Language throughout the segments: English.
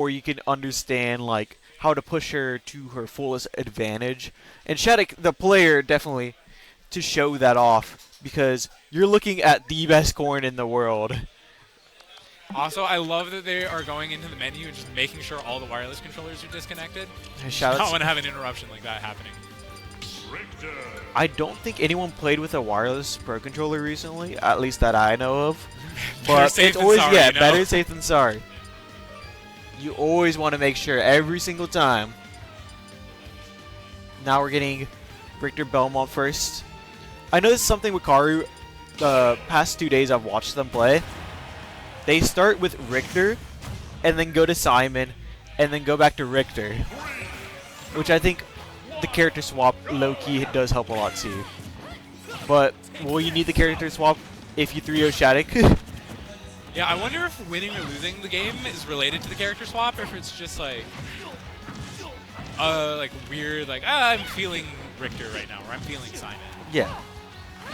or you can understand like how to push her to her fullest advantage. And SHADIC, the player, definitely to show that off because you're looking at the best Corrin in the world. Also, I love that they are going into the menu and just making sure all the wireless controllers are disconnected. Shout Not outs. want to have an interruption like that happening. Richter. I don't think anyone played with a wireless Pro Controller recently, at least that I know of. But safe it's than always, sorry, yeah, you know? better safe than sorry. You always want to make sure every single time. Now we're getting Richter Belmont first. I know this is something with Karu. The past 2 days I've watched them play. They start with Richter, and then go to Simon, and then go back to Richter. Which I think the character swap low-key does help a lot too. But will you need the character swap if you 3-0 SHADIC? Yeah, I wonder if winning or losing the game is related to the character swap, or if it's just like weird, like I'm feeling Richter right now, or I'm feeling Simon. Yeah.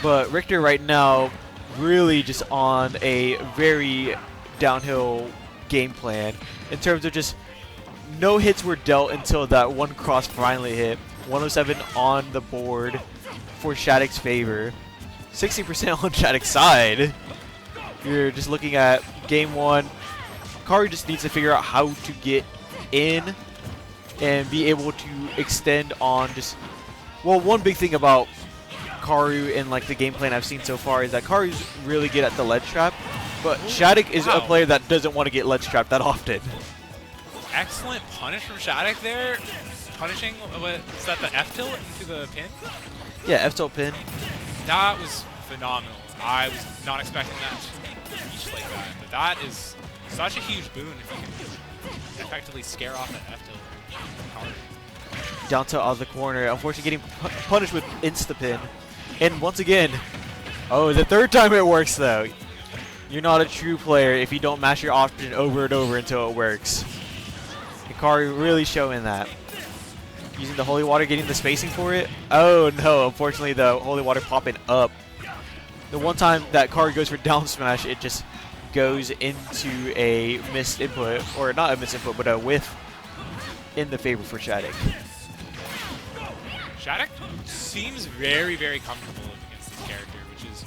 But Richter right now really just on a very downhill game plan in terms of just no hits were dealt until that one cross finally hit. 107 on the board for SHADIC's favor. 60% on SHADIC's side. You're just looking at game one. Karu just needs to figure out how to get in and be able to extend on just... Well, one big thing about Karu and like the game plan I've seen so far is that Karu's really good at the ledge trap, but SHADIC is a player that doesn't want to get ledge trapped that often. Excellent punish from SHADIC there. Punishing, what, is that the F tilt into the pin? Yeah, F tilt pin. That was phenomenal. I was not expecting that to reach like that, but that is such a huge boon if you can effectively scare off that F tilt. Down to the corner, unfortunately getting punished with insta-pin. And once again, oh, the third time it works though. You're not a true player if you don't mash your option over and over until it works. Karu really showing that. Using the Holy Water, getting the spacing for it. Oh no, unfortunately the Holy Water popping up. The one time that Karu goes for down smash, it just goes into a missed input, or not a missed input, but a whiff in the favor for SHADIC. SHADIC seems very, very comfortable against this character, which is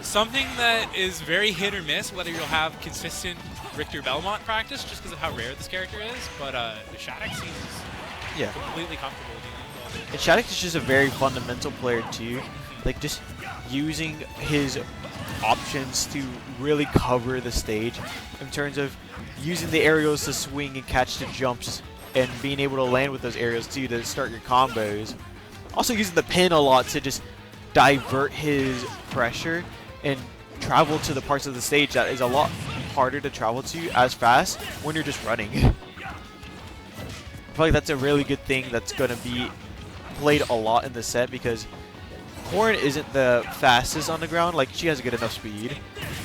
something that is very hit or miss, whether you'll have consistent Richter Belmont practice, just because of how rare this character is, but SHADIC seems completely comfortable dealing with it. And SHADIC is just a very fundamental player too, like just using his options to really cover the stage in terms of using the aerials to swing and catch the jumps and being able to land with those aerials too to start your combos. Also using the pin a lot to just divert his pressure and travel to the parts of the stage that is a lot harder to travel to as fast when you're just running. I feel like that's a really good thing that's going to be played a lot in the set because Corrin isn't the fastest on the ground. Like, she has a good enough speed,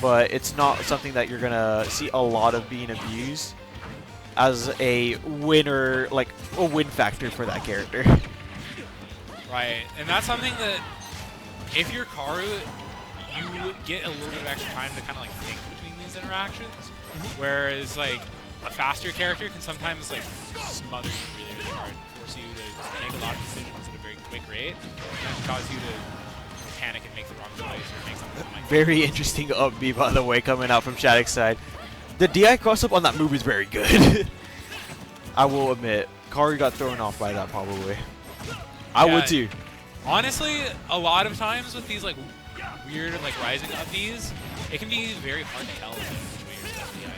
but it's not something that you're going to see a lot of being abused as a winner, like a win factor for that character. Right, and that's something that if you're Karu, you get a little bit of extra time to kind of like think between these interactions, whereas like a faster character can sometimes like smother you really, really hard, force you to make a lot of decisions at a very quick rate, and cause you to panic and make the wrong choice or make something that might Very interesting up B, by the way, coming out from SHADIC's side. The DI cross-up on that move is very good. I will admit, Karu got thrown off by that probably. I would too. Honestly, a lot of times with these like weird like rising up Bs, it can be very hard to tell which way you're supposed to DI.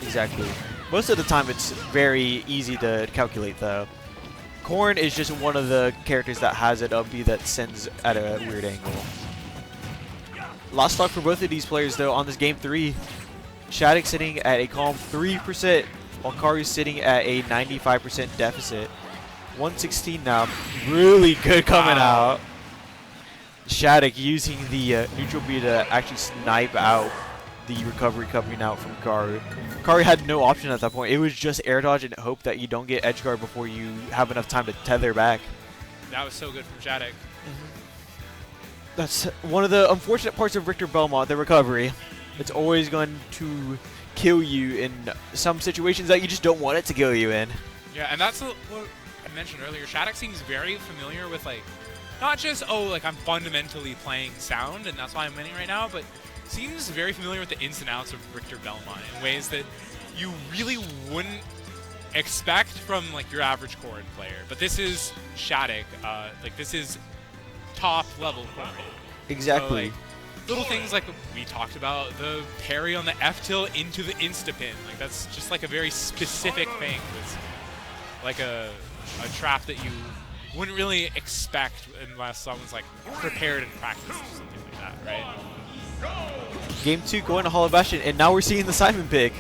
Exactly. Most of the time it's very easy to calculate though. Corrin is just one of the characters that has an up B that sends at a weird angle. Lost stock for both of these players though on this game 3. SHADIC sitting at a calm 3%, while Karu's sitting at a 95% deficit. 116 now, really good coming out. SHADIC using the neutral B to actually snipe out the recovery coming out from Karu. Karu had no option at that point. It was just air dodge and hope that you don't get edge guard before you have enough time to tether back. That was so good from SHADIC. That's one of the unfortunate parts of Richter Belmont, the recovery. It's always going to kill you in some situations that you just don't want it to kill you in. Yeah, and that's what I mentioned earlier. SHADIC seems very familiar with, like, not just, oh, like, I'm fundamentally playing sound and that's why I'm winning right now, but seems very familiar with the ins and outs of Richter Belmont in ways that you really wouldn't expect from, like, your average Corrin player. But this is SHADIC. Like, this is top-level Corrin. Exactly. So, like, little things like we talked about, the parry on the F-tilt into the insta-pin. Like, that's just, like, a very specific thing. It's like a trap that you wouldn't really expect unless someone's, like, prepared and practiced or something like that, right? Game 2 going to Hollow Bastion, and now we're seeing the Simon pick.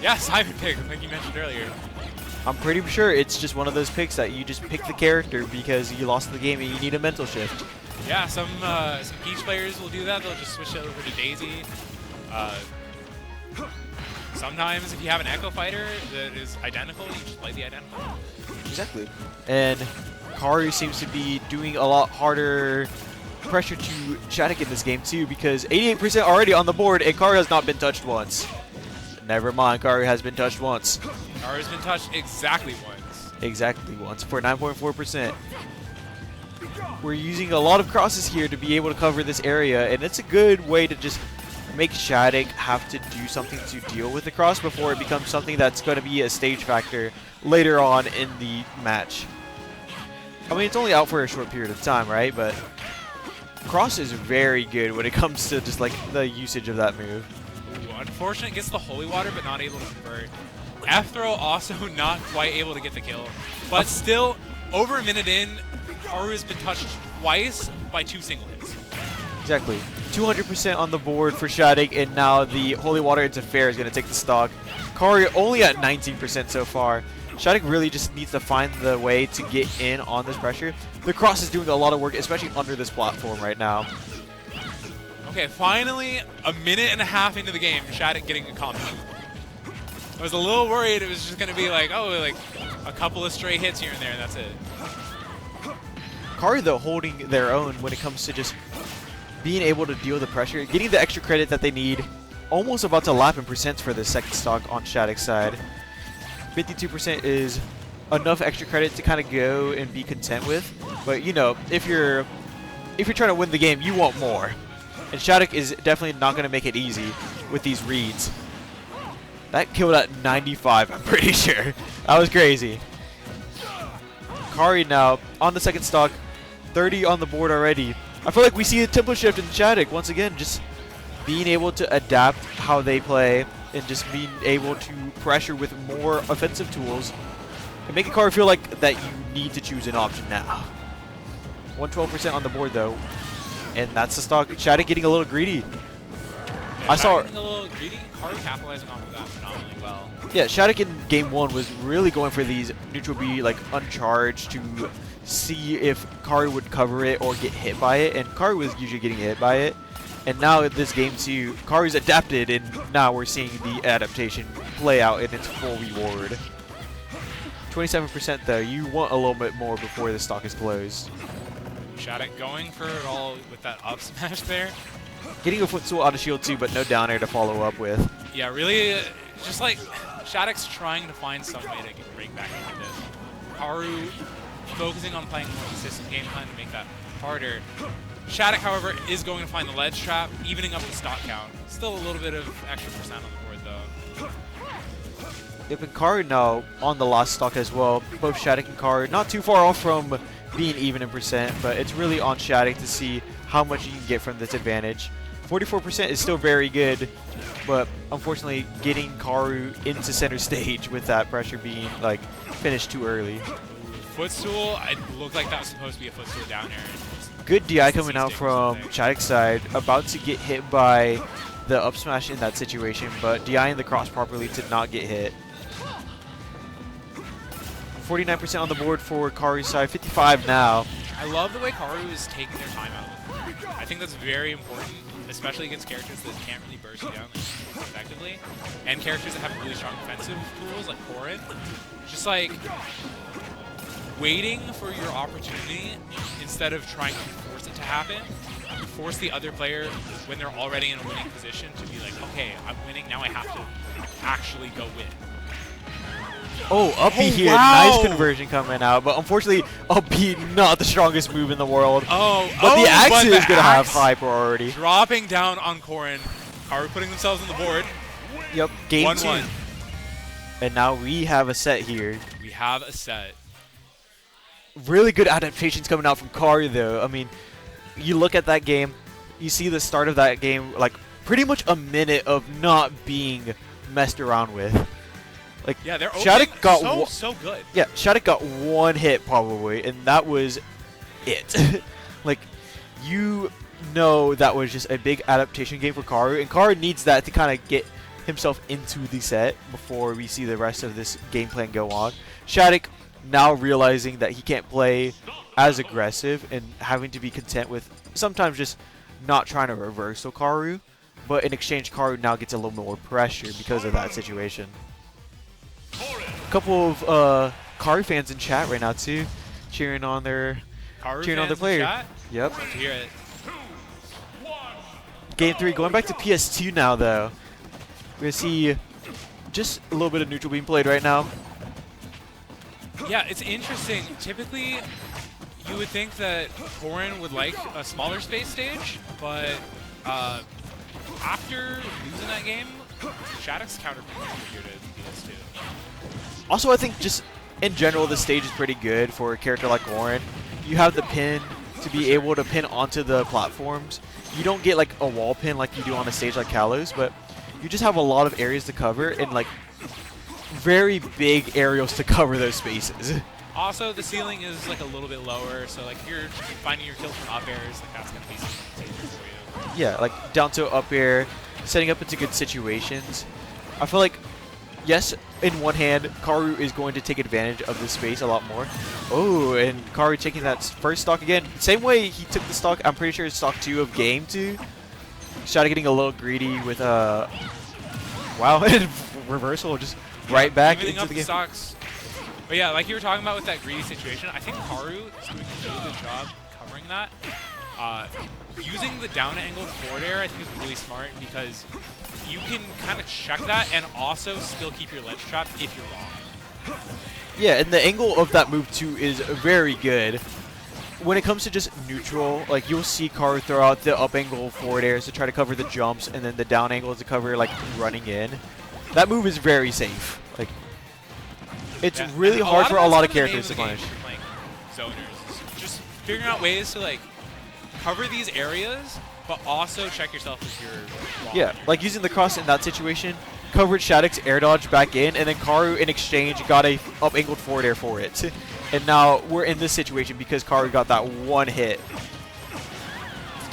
Yeah, Simon pick, like you mentioned earlier. I'm pretty sure it's just one of those picks that you just pick the character because you lost the game and you need a mental shift. Yeah, some Peach players will do that. They'll just switch it over to Daisy. Sometimes if you have an Echo Fighter that is identical, you just play the identical. Exactly. And Karu seems to be doing a lot harder pressure to SHADIC in this game too, because 88% already on the board and Karu has not been touched once. Never mind, Karu has been touched once. Karu's been touched exactly once. Exactly once for 9.4%. We're using a lot of crosses here to be able to cover this area, and it's a good way to just make SHADIC have to do something to deal with the cross before it becomes something that's going to be a stage factor later on in the match. I mean, it's only out for a short period of time, right? But cross is very good when it comes to just like the usage of that move. Ooh, unfortunate, gets the holy water but not able to convert. F throw also not quite able to get the kill, but still over a minute in, Karu has been touched twice by 2 single hits. Exactly. 200% on the board for SHADIC, and now the Holy Water into Fair is going to take the stock. Karu only at 19% so far. SHADIC really just needs to find the way to get in on this pressure. The cross is doing a lot of work, especially under this platform right now. Okay, finally, a minute and a half into the game, SHADIC getting a combo. I was a little worried it was just going to be like, oh, like a couple of stray hits here and there, and that's it. Karu, though, holding their own when it comes to just being able to deal with the pressure, getting the extra credit that they need, almost about to lap in percents for the second stock on SHADIC's side. 52% is enough extra credit to kind of go and be content with, but you know, if you're trying to win the game, you want more. And SHADIC is definitely not going to make it easy with these reads. That killed at 95, I'm pretty sure. That was crazy. Karu now on the second stock, 30 on the board already. I feel like we see a tempo shift in SHADIC once again, just being able to adapt how they play and just being able to pressure with more offensive tools and making Karu feel like that you need to choose an option now. 112% on the board though, and that's the stock. SHADIC getting a little greedy. Yeah, I saw getting a little greedy. Karu capitalizing off of that phenomenally well. Yeah, SHADIC in game 1 was really going for these neutral B like uncharged to see if Karu would cover it or get hit by it, and Karu was usually getting hit by it. And now in this game 2, Karu's adapted, and now we're seeing the adaptation play out in its full reward. 27% though, you want a little bit more before the stock is closed. SHADIC going for it all with that up smash there. Getting a footstool out of shield too, but no down air to follow up with. Yeah, really, just like SHADIC's trying to find some way to bring back into this. Karu focusing on playing more consistent game plan to make that harder. SHADIC, however, is going to find the ledge trap, evening up the stock count. Still a little bit of extra percent on the board, though. Yep, and Karu now on the last stock as well. Both SHADIC and Karu not too far off from being even in percent, but it's really on SHADIC to see how much you can get from this advantage. 44% is still very good, but unfortunately getting Karu into center stage with that pressure being like finished too early. Footstool, it looked like that was supposed to be a footstool down there. Good DI coming out from SHADIC's side, about to get hit by the up smash in that situation, but DIing the cross properly to not get hit. 49% on the board for Karu's side, 55 now. I love the way Karu is taking their time out. I think that's very important, especially against characters that can't really burst you down effectively, and characters that have really strong defensive tools like Corrin. Just like waiting for your opportunity instead of trying to force it to happen. Force the other player when they're already in a winning position to be like, okay, I'm winning, now I have to actually go in. Oh, up B here. Wow. Nice conversion coming out. But unfortunately, up B not the strongest move in the world. Oh, but the axe but is the going to have axe high priority. dropping down on Corrin. Karu putting themselves on the board. Yep, game 1-1. 2. And now we have a set here. We have a set. Really good adaptations coming out from Karu, though. I mean, you look at that game, you see the start of that game, like, pretty much a minute of not being messed around with. Like, Yeah, they're SHADIC got so good. Yeah, SHADIC got one hit probably, and that was it. Like, you know that was just a big adaptation game for Karu, and Karu needs that to kind of get himself into the set before we see the rest of this game plan go on. SHADIC now realizing that he can't play as aggressive and having to be content with sometimes just not trying to reversal Karu, but in exchange Karu now gets a little more pressure because of that situation. A couple of Karu fans in chat right now too, cheering on their player. Chat? Yep. Love to hear it. Game 3 going back to PS2 now though. We're gonna see just a little bit of neutral being played right now. Yeah, it's interesting. Typically, you would think that Corrin would like a smaller space stage, but after losing that game, SHADIC's counter-configured to PS2. Also, I think just in general, the stage is pretty good for a character like Corrin. You have the pin to be able to pin onto the platforms. You don't get like a wall pin like you do on a stage like Kalos, but you just have a lot of areas to cover and like very big aerials to cover those spaces. Also, the ceiling is like a little bit lower, so like if you're finding your kills from up airs, like that's gonna be safer for you. Yeah, like down to up air, setting up into good situations. I feel like, yes, in one hand, Karu is going to take advantage of this space a lot more. Oh, and Karu taking that first stock again. Same way he took the stock, I'm pretty sure it's stock 2 of game 2. SHADIC getting a little greedy with, wow, and reversal just right back Evening into up the game. stocks. But yeah, like you were talking about with that greedy situation, I think Karu is doing a really good job covering that. Using the down angle forward air, I think is really smart because you can kind of check that and also still keep your ledge trap if you're wrong. Yeah, and the angle of that move too is very good. When it comes to just neutral, like you'll see Karu throw out the up angle forward airs to try to cover the jumps, and then the down angle to cover like running in. That move is very safe. Like, it's really hard for a lot of characters to punish. Playing zoners, just figuring out ways to like cover these areas, but also check yourself if you're wrong. Yeah, like using the cross in that situation, covered SHADIC's air dodge back in, and then Karu in exchange got a up angled forward air for it. And now we're in this situation because Karu got that one hit.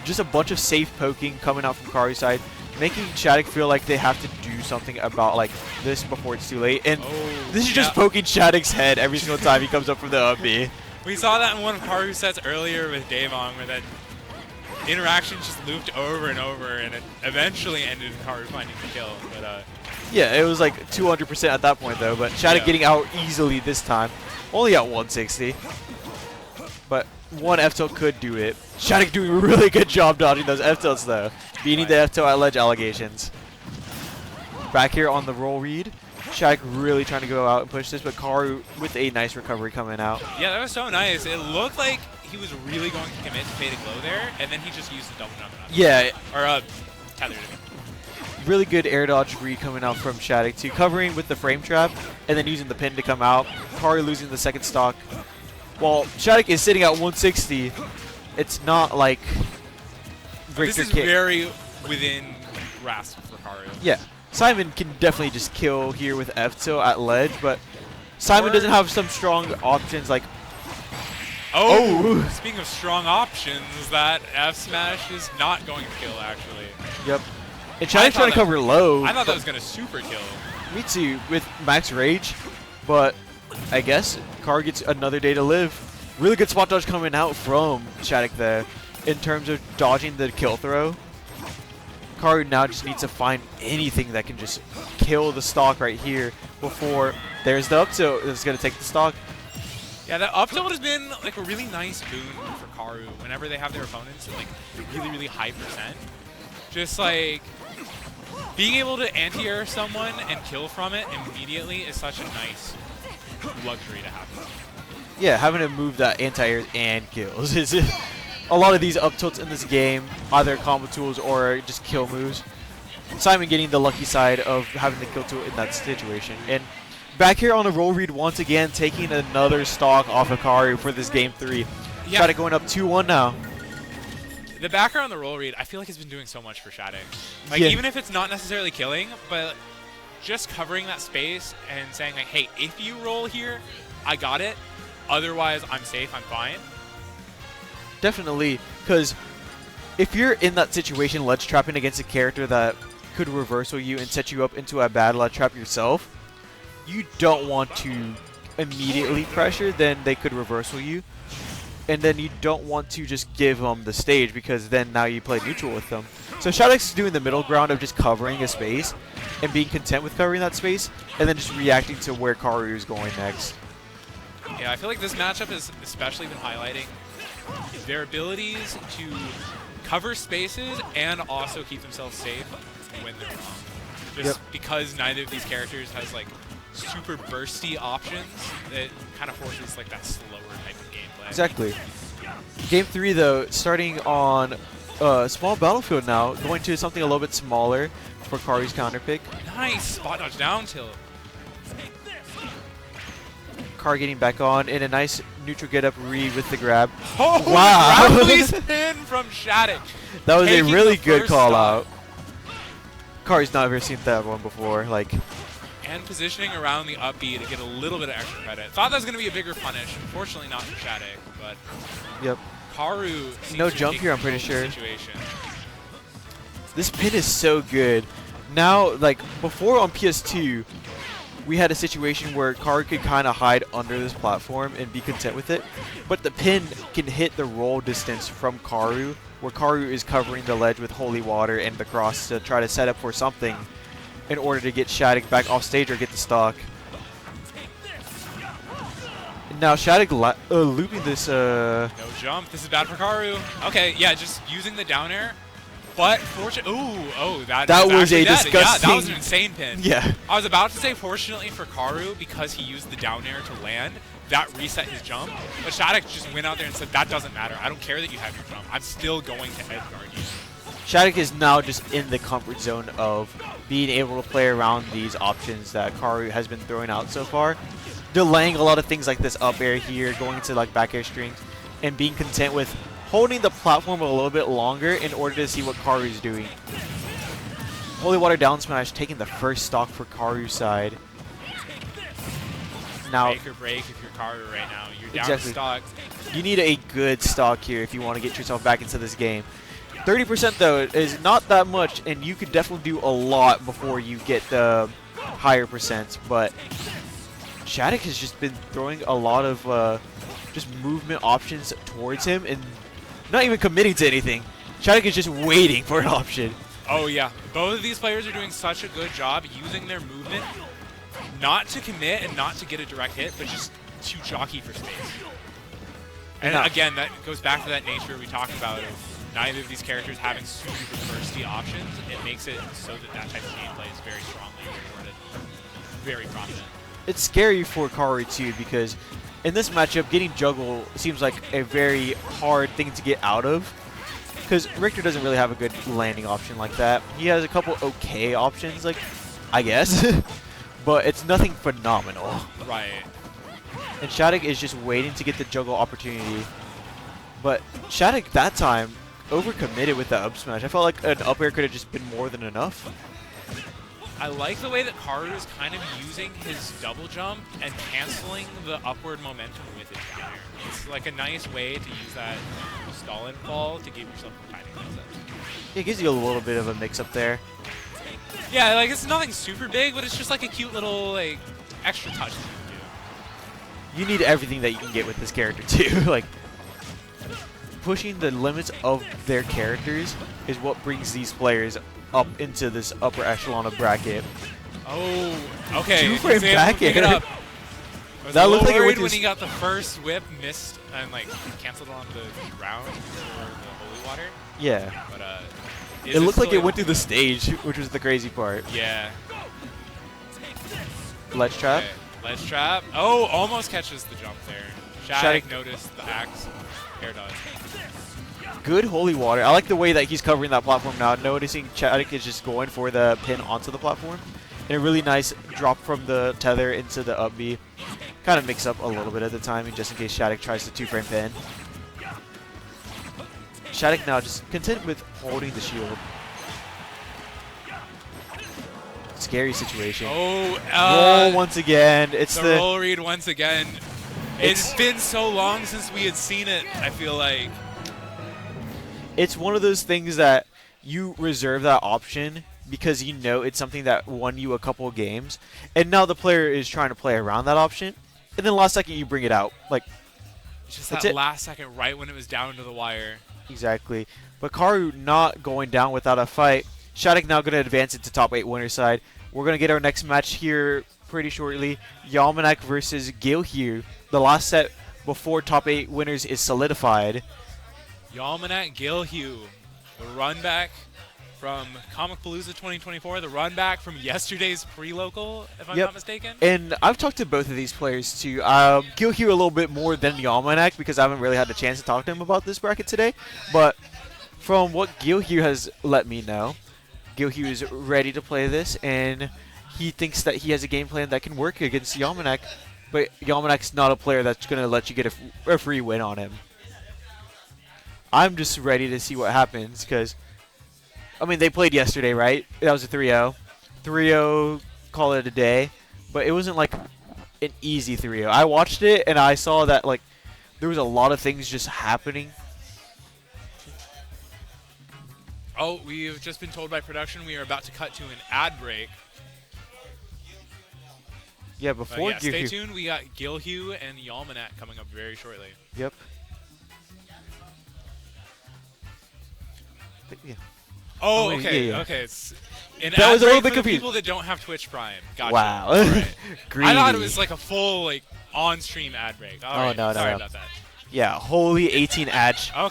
Just a bunch of safe poking coming out from Karu's side, making SHADIC feel like they have to do something about like this before it's too late. And this is just poking SHADIC's head every single time he comes up from the up B. We saw that in one of Karu's sets earlier with Daevon, where that interaction just looped over and over, and it eventually ended in Karu finding the kill. But yeah, it was like 200% at that point though, but SHADIC getting out easily this time. Only at 160. But one F-tilt could do it. SHADIC doing a really good job dodging those F-tilts though. Beating the F-tilt at ledge allegations. Back here on the roll read. SHADIC really trying to go out and push this, but Karu with a nice recovery coming out. yeah, that was so nice. It looked like he was really going to commit to fade a glow there, and then he just used the double jump. Yeah. Or tethered him. Really good air dodge read coming out from SHADIC too. Covering with the frame trap and then using the pin to come out. Karu losing the second stock. While SHADIC is sitting at 160, it's not like Richter This is very within grasp for Karu. Yeah. Simon can definitely just kill here with F-tilt at ledge, but Simon doesn't have some strong options like... Oh! Speaking of strong options, that F smash is not going to kill, actually. Yep. And SHADIC trying to cover low. I thought that was going to super kill. Me too, with max rage, but I guess Karu gets another day to live. Really good spot dodge coming out from SHADIC there in terms of dodging the kill throw. Karu now just needs to find anything that can just kill the stock right here before there's the up tilt that's going to take the stock. Yeah, that up tilt has been like a really nice boon for Karu whenever they have their opponents at like really, really high percent. Just like being able to anti-air someone and kill from it immediately is such a nice luxury to have. Yeah, having to move that anti-air and kills is a lot of these up tilts in this game, either combo tools or just kill moves. Simon getting the lucky side of having the kill tool in that situation. And back here on the roll read once again, taking another stock off of Karu for this game 3. Yeah. SHADIC going up 2-1 now. The backer on the roll read, I feel like has been doing so much for SHADIC. Like, Yeah. even if it's not necessarily killing, but just covering that space and saying, like, hey, if you roll here, I got it. Otherwise, I'm safe, I'm fine. Definitely, because if you're in that situation ledge trapping against a character that could reversal you and set you up into a bad ledge trap yourself, you don't want to immediately pressure, then they could reversal you. And then you don't want to just give them the stage, because then now you play neutral with them. So SHADIC's doing the middle ground of just covering a space and being content with covering that space, and then just reacting to where Karu is going next. Yeah, I feel like this matchup has especially been highlighting their abilities to cover spaces and also keep themselves safe when they're wrong. Just because neither of these characters has like super bursty options, it kind of forces like that slower type of gameplay. Exactly. Game 3 though, starting on a small battlefield now, going to something a little bit smaller for Karu's counter pick. Nice spot dodge down tilt. Karu getting back on in a nice neutral get up read with the grab. Oh, wow! grab release in from SHADIC. That was a Taking really the good first call stock. out. Karu's never seen that one before. Like, And positioning around the up B to get a little bit of extra credit. Thought that was going to be a bigger punish. Unfortunately not for SHADIC, but yep. Karu seems No to jump take here, I'm pretty control of sure. the situation. This pin is so good. Now, like, before on PS2, we had a situation where Karu could kind of hide under this platform and be content with it. But the pin can hit the roll distance from Karu, where Karu is covering the ledge with holy water and the cross to try to set up for something in order to get SHADIC back off stage or get the stock. And now SHADIC looping this. No jump. This is bad for Karu. Okay, yeah, just using the down air. But fortunately, that was a actually dead. disgusting. Yeah, that was an insane pin. Yeah. I was about to say, fortunately for Karu, because he used the down air to land, that reset his jump. But SHADIC just went out there and said, that doesn't matter. I don't care that you have your jump. I'm still going to edge guard you. SHADIC is now just in the comfort zone of being able to play around these options that Karu has been throwing out so far. Delaying a lot of things like this up air here, going to like back air strings, and being content with holding the platform a little bit longer in order to see what Karu is doing. Holy Water down smash taking the first stock for Karu's side. Now, Make or break if you're Karu right now. You're down Exactly. to stock. you need a good stock here if you want to get yourself back into this game. 30% though is not that much, and you could definitely do a lot before you get the higher percents, but SHADIC has just been throwing a lot of just movement options towards him and not even committing to anything. SHADIC is just waiting for an option. Oh, yeah. Both of these players are doing such a good job using their movement not to commit and not to get a direct hit, but just to jockey for space. And again, that goes back to that nature we talked about of neither of these characters having super bursty options. It makes it so that that type of gameplay is very strongly rewarded. Very prominent. It's scary for Karu too, because in this matchup, getting juggle seems like a very hard thing to get out of. Because Richter doesn't really have a good landing option like that. He has a couple okay options, like, I guess. But it's nothing phenomenal. Right. And SHADIC is just waiting to get the juggle opportunity. But SHADIC that time overcommitted with the up smash. I felt like an up air could have just been more than enough. I like the way that Karu is kind of using his double jump and canceling the upward momentum with his down air. It's like a nice way to use that stall-in fall to give yourself a fighting concept. It gives you a little bit of a mix-up there. Yeah, like it's nothing super big, but it's just like a cute little like extra touch that you can do. You need everything that you can get with this character too. Like, pushing the limits of their characters is what brings these players up into this upper echelon of bracket. Oh, okay. Two-frame He's able to back pick it air. up. I was That a looked little like it worried with when his- he got the first whip, missed, and like canceled on the ground for the holy water. Yeah. But It looked like it went through the stage, which was the crazy part. Yeah. Ledge trap. Okay. Ledge trap. Oh, almost catches the jump there. SHADIC noticed the axe. Air dodge. Good holy water. I like the way that he's covering that platform now. Noticing SHADIC is just going for the pin onto the platform. And a really nice drop from the tether into the up B. Kind of mix up a little bit at the timing just in case SHADIC tries to 2-frame pin. SHADIC now just content with holding the shield. Scary situation. Oh, roll once again. It's the roll read once again. It's been so long since we had seen it, I feel like. It's one of those things that you reserve that option because you know it's something that won you a couple of games. And now the player is trying to play around that option. And then last second you bring it out. Like, just that last second right when it was down to the wire. Exactly. But Karu not going down without a fight. SHADIC now going to advance into top 8 winner side. We're going to get our next match here pretty shortly. Yalmanac versus Gilhue. The last set before top 8 winners is solidified. Yalmanac Gilhue, the run back from Comic Palooza 2024, the run back from yesterday's pre-local, if I'm not mistaken. And I've talked to both of these players too. Gilhue a little bit more than Yalmanac because I haven't really had the chance to talk to him about this bracket today. But from what Gilhue has let me know, Gilhue is ready to play this, and he thinks that he has a game plan that can work against Yalmanac. But Yalmanac's not a player that's going to let you get a free win on him. I'm just ready to see what happens because, I mean, they played yesterday, right? That was a 3-0. 3-0, call it a day. But it wasn't like an easy 3-0. I watched it, and I saw that, like, there was a lot of things just happening. Oh, we've just been told by production we are about to cut to an ad break. Yeah, before stay tuned. We got Gilhue and Yalmanac coming up very shortly. Yep. But, yeah. Oh, okay, yeah. Okay. It's an that was a little bit for confusing. People that don't have Twitch Prime. Gotcha. Wow. Right. I thought it was like a full on-stream ad break. All right. No, Sorry no. about that. Yeah, holy 18 ad.